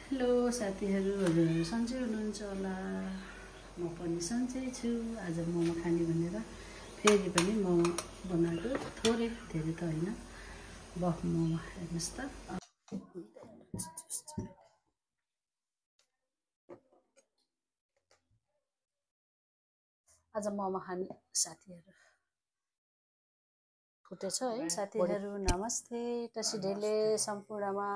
Hello साथीहरू, हजुरहरू सन्चै हुनुहुन्छ होला। म पनि सन्चै छु। आज मोमो खाने भनेर फेरि पनि मोमो बनाएको, थोरै, धेरै त होइन, बफ मोमो। हेर्नुहोस् त, आज मोमो खाने साथीहरू फुटेछ है। साथीहरू नमस्ते, टसिढेले सम्पूर्णमा।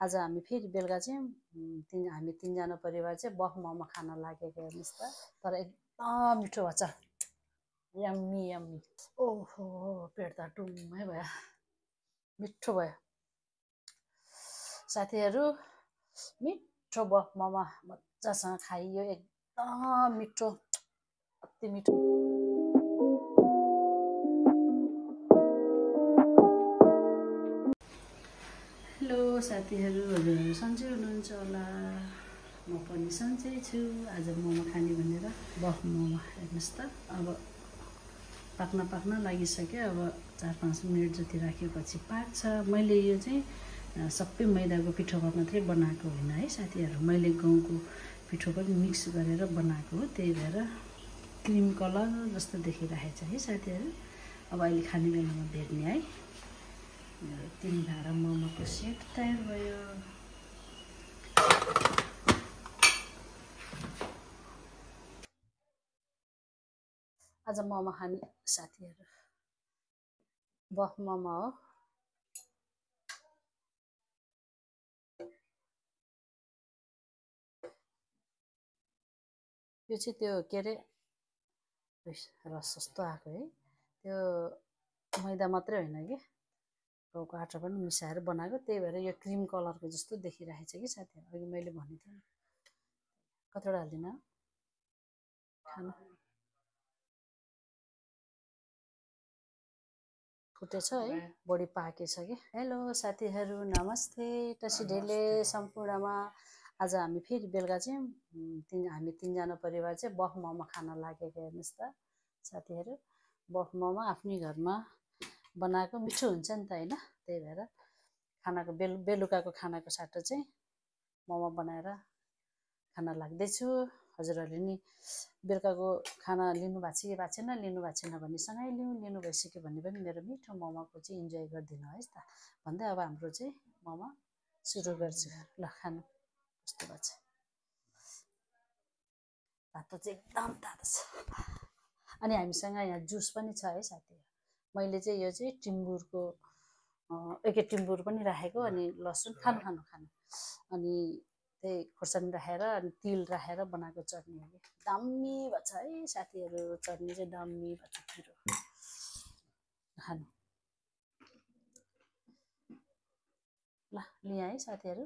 आज हामी फेरि बेलुका चाहिँ हामी तिनजना परिवार चाहिँ बफ मोमो खान लागेको। हेर्नुहोस् त, तर एकदम मिठो भएछ, यम्मी यम्मी। ओहो, पेट त टुम्मै भयो, मिठो भयो साथीहरू। मिठो बफ मोमो मजासँग खाइयो, एकदम मिठो, अति मिठो। हेलो साथीहरू, हजुरहरू सन्चै हुनुहुन्छ होला। म पनि सन्चै छु। आज मोमो खाने भनेर बफ मोमो। हेर्नुहोस् त, अब पाक्न लागिसक्यो। अब 4-5 मिनट जति राखेपछि पाक्छ। मैले यो चाहिँ सबै मैदाको पिठोमा मात्रै बनाएको होइन है साथीहरू, मैले गहुँको पिठो पनि मिक्स गरेर बनाएको हो। त्यही भएर क्रिम कलर जस्तो देखिरहेको छ है साथीहरू। अब अहिले खाने बेलामा भेट्ने है। 3 भाँडा मोमोको सेट तयार भयो। आज मोमो खाने साथीहरू बफ मोमो हो। यो चाहिँ त्यो के अरे रस जस्तो आएको है, त्यो मैदा मात्रै होइन कि गहुँको आटा पनि मिसाएर बनाएको। त्यही भएर यो क्रिम कलरको जस्तो देखिरहेको छ कि साथीहरू। अघि मैले भनेको थिएँ, कतिवटा हाल्दिनँ खानु। फुटेछ है, बढी पाकेछ कि। हेलो साथीहरू नमस्ते, टसिढेले सम्पूर्णमा। आज हामी फेरि बेलुका चाहिँ हामी तिनजना परिवार चाहिँ बफ मोमो खान लागेको। हेर्नुहोस् त साथीहरू, बफ मोमो आफ्नै घरमा बनाएको मिठो हुन्छ नि त होइन। त्यही भएर खानाको बेलुकाको खानाको साटो चाहिँ मोमो बनाएर खान लाग्दैछु। हजुरहरूले नि बेलुकाको खाना लिनुभएको छ कि भएको छैन, लिनुभएको छैन भने सँगै लिनु भइसक्यो भने पनि मेरो मिठो मोमोको चाहिँ इन्जोय गरिदिनु है त भन्दै अब हाम्रो चाहिँ मोमो सुरु गर्छु। ल खानु कस्तो भएको छ। तातो चाहिँ एकदम तातो छ। अनि हामीसँग यहाँ जुस पनि छ है साथीहरू। मैले चाहिँ यो चाहिँ टिम्बुरको एक टिम्बुर पनि राखेको, अनि लसुन खानु अनि त्यही खोर्सानी राखेर अनि तिल राखेर बनाएको चटनी हो कि दामी भएछ है साथीहरू। चटनी चाहिँ दामी भएछ, पिरो खानु। ल लिएँ है साथीहरू।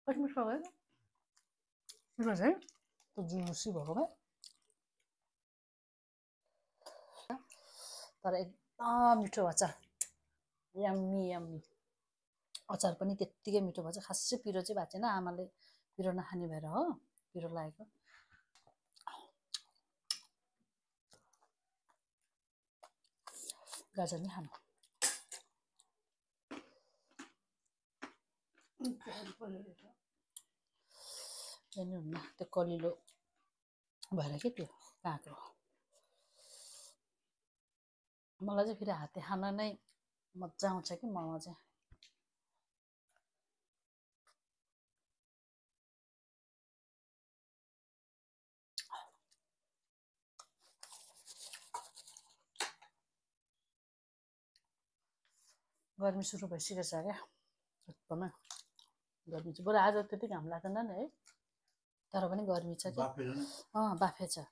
कति मिठो भयो, मिठो छ है, त्यो जुसी भएको भए। तर एकदम मिठो भएछ, यम्मी यम्मी। अचार पनि त्यत्तिकै मिठो भएछ। खासै पिरो चाहिँ भएको छैन, आमाले पिरो नखाने भएर हो पिरो लागेको। गाजर नि खानु। हुन्न त्यो कलिलो भएर के त्यो काँको। मलाई चाहिँ फेरि हाते खाना नै मजा आउँछ कि मोमो चाहिँ। गर्मी सुरु भइसकेको छ क्या एकदमै। गर्मी चाहिँ बरु आज त्यति घाम लाग्दैन नि है, तर पनि गर्मी छ कि। बाफे छ,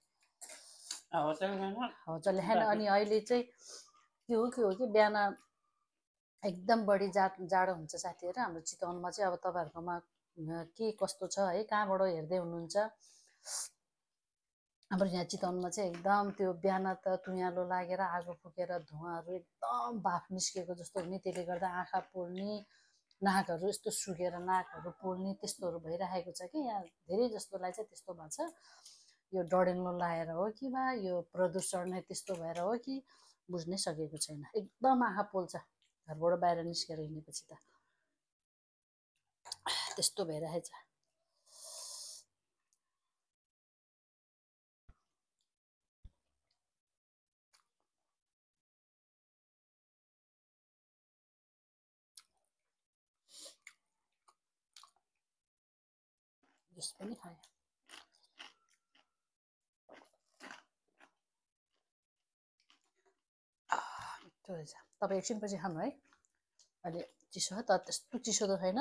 हावाचालले खाएन। अनि अहिले चाहिँ के हो कि बिहान एकदम बढी जाडो हुन्छ साथीहरू हाम्रो चितवनमा चाहिँ। अब तपाईँहरूकोमा के कस्तो छ है, कहाँबाट हेर्दै हुनुहुन्छ। हाम्रो यहाँ चितवनमा चाहिँ एकदम त्यो बिहान त तुँयालो लागेर आगो फुकेर धुवाँहरू एकदम भाप निस्केको जस्तो हुने, त्यसले गर्दा आँखा पोल्ने, नाकहरू यस्तो सुकेर नाकहरू पोल्ने त्यस्तोहरू भइरहेको छ कि यहाँ धेरै जस्तोलाई चाहिँ त्यस्तो भएको छ। यो डडेलो लाएर हो कि बा यो प्रदूषण नै त्यस्तो भएर हो कि बुझ्नै सकेको छैन। एकदम आँखा पोल्छ घरबाट बाहिर निस्केर हिँडेपछि त त्यस्तो भइरहेछ। जुस पनि खाएँ। मिठो रहेछ। तपाईँ एकछिनपछि खानु है। अहिले चिसो हो त त्यस्तो चिसो त छैन,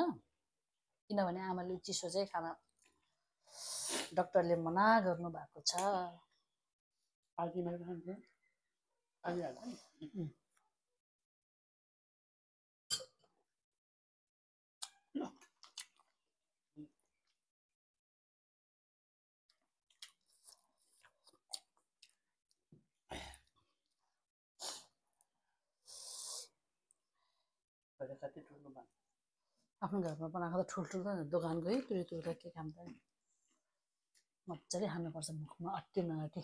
किनभने आमाले चिसो चाहिँ खाना डाक्टरले मना गर्नु भएको छ। आफ्नो घरमा बनाएको त ठुल्ठुलो दोकान गयो तुरी के काम त मजाले खानुपर्छ, मुखमा अट्टी नअट्टी।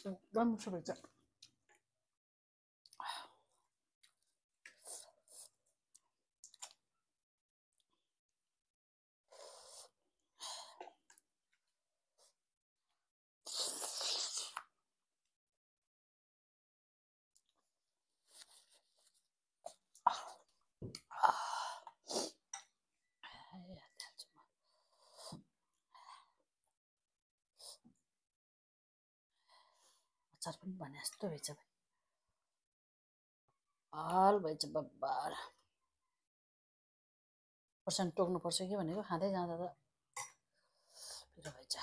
एकदम मिठो रहेछ। अचार पनि भने जस्तो रहेछ भाइ, हल भएछ बब्बर। पर्सेन्ट टोक्नुपर्छ कि भनेको, खाँदै जाँदा त पिरो भएछ।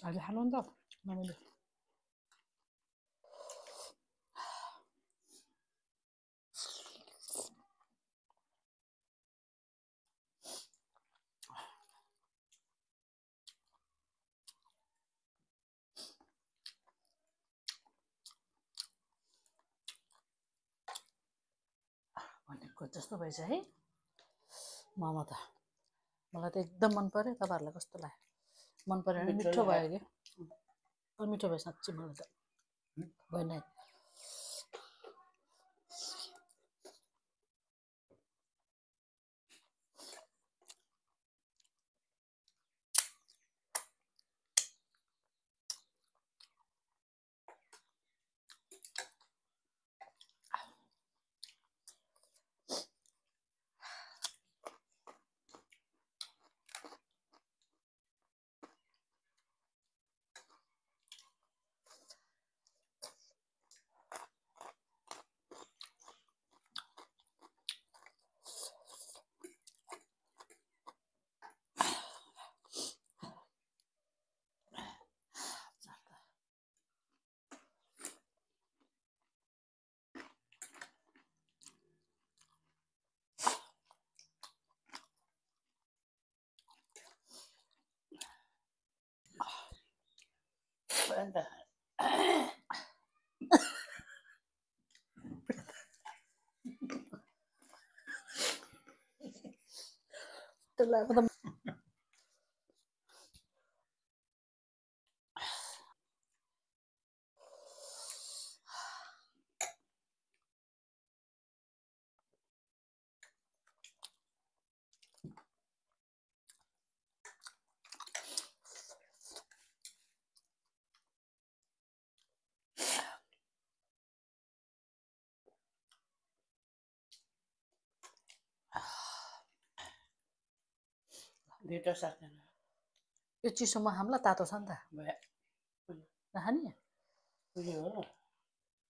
अहिले खानु नि त मम्मीले। भनेको जस्तो भएछ है मोमो त। मलाई त एकदम मन पर्यो। तपाईँहरूलाई कस्तो लाग्यो? मन पर्यो भने मिठो भयो कि मिठो भयो साँच्ची। मलाई त भएन। यो चिसोमा खाम्ला, तातो छ नि त। नखाने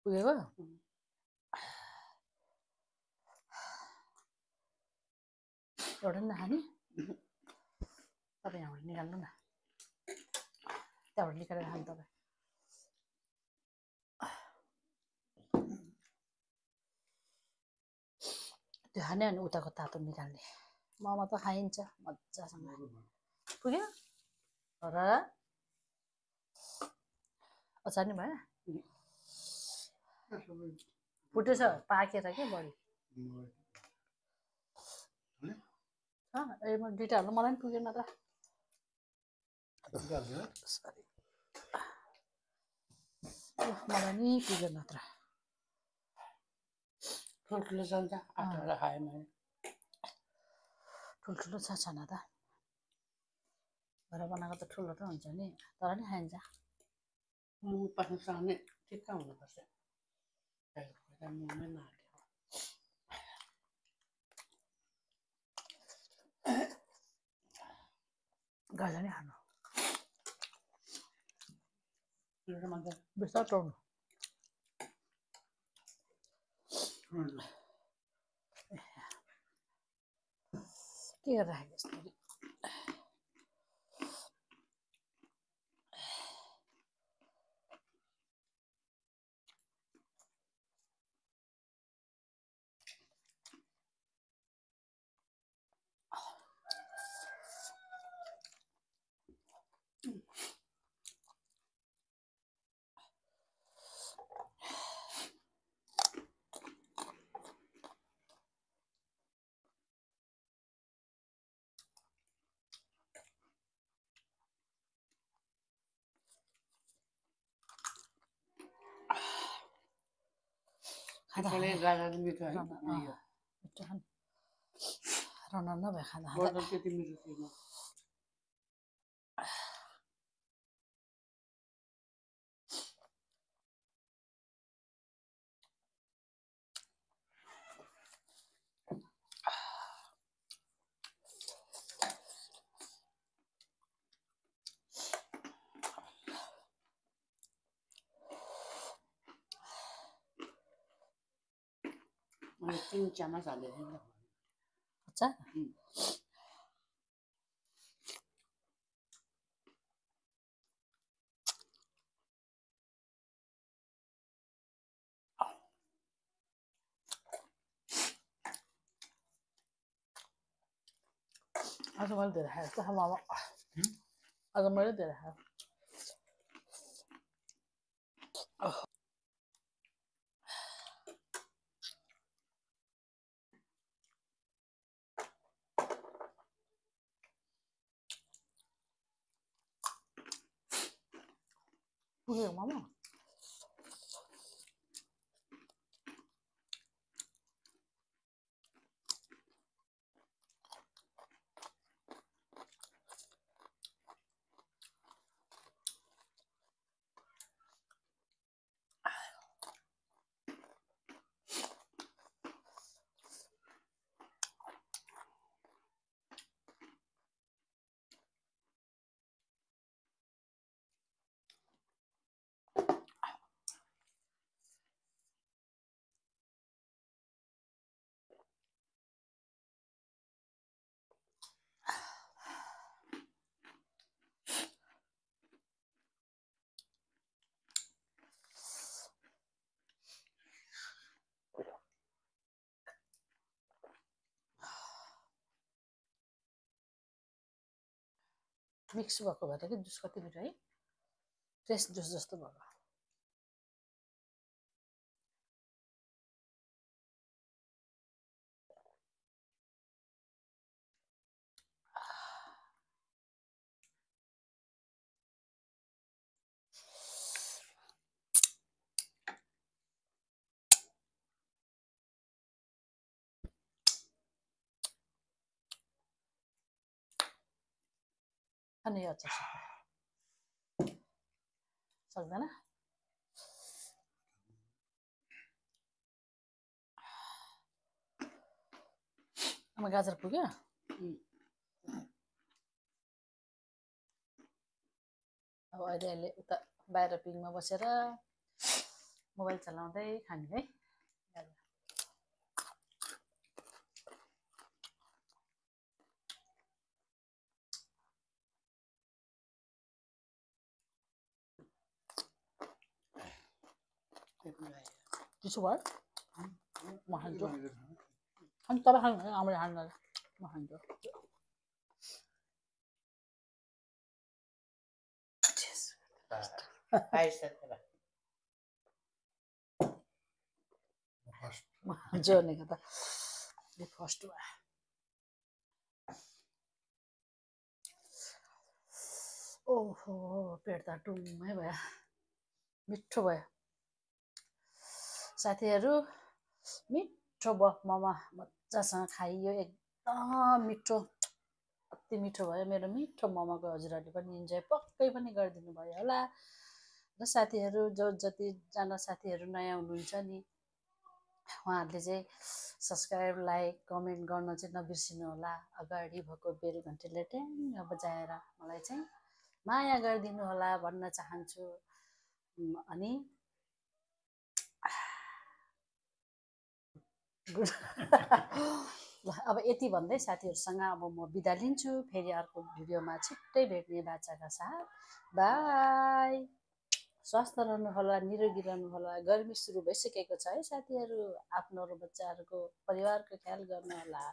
पुगेको एउटा नि नखाने तपाईँ यहाँबाट निकाल्नु न त्यहाँबाट निकालेर खानु तपाईँ त्यो खाने अनि उताको तातो निकाल्ने मोमो त खाइन्छ मजासँग पुग्यो र अचार नि भयो फुटेछ पाकेर के बढी ए म दुइटा हाल्नु मलाई पनि पुगेन त मलाई नि पुगेन त ठुल्ठुलो चल्छ आटाबाट खायो मैले ठुल्ठुलो छ छना त घर बनाएको त ठुलो त हुन्छ नि तर नि खाइन्छ मोमो पाक्नुसँग नै ठिक्क हुनुपर्छ मोमै नआट्यो गाजा नि खानु मान्छे बिस्तार टोड्नु के गरेर राखेको यस्तो खाँदाले गाडा मिठो है मिठो खानु रनार नभए खाँदा बोतल त्यति मिठो थिएन मैले 3 चामच हालेको थिएँ अच्छा आज मैले धेरै खाएँ जस्तो खालको आज मैले धेरै खाएँ पुगेको मामा मिक्स भएको भएर कि जुस कति मिठो है फ्रेस जुस जस्तो भएको अनि यो अचार सक्दैन अब गाजर पुग्यो अब अहिले उता बाहिर पिङमा बसेर मोबाइल चलाउँदै खाने है। चिसो भयो म खान्छु अनि तपाईँ खानु भने आमाले खानु म खान्छु म खान्छु भनेको त फर्स्ट भयो ओहो पेट त टुम्मै भयो मिठो भयो साथीहरू मिठो बफमा मजासँग खाइयो एकदम मिठो अति मिठो भयो मेरो मिठो मोमोको हजुरहरूले पनि इन्जोय पक्कै पनि गरिदिनु भयो होला र साथीहरू जतिजना साथीहरू नयाँ हुनुहुन्छ नि उहाँहरूले चाहिँ सब्सक्राइब लाइक कमेन्ट गर्न चाहिँ नबिर्सिनु होला अगाडि भएको बेल घन्टीले ट्याङ्ग बजाएर मलाई चाहिँ माया गरिदिनु होला भन्न चाहन्छु अनि ल अब यति भन्दै साथीहरूसँग अब म बिदा लिन्छु फेरि अर्को भिडियोमा छिट्टै भेट्ने बाचाका साथ बाई स्वस्थ रहनु होला निरोगी रहनु होला गर्मी सुरु भइसकेको छ है साथीहरू आफ्नो र बच्चाहरूको परिवारको ख्याल गर्नु होला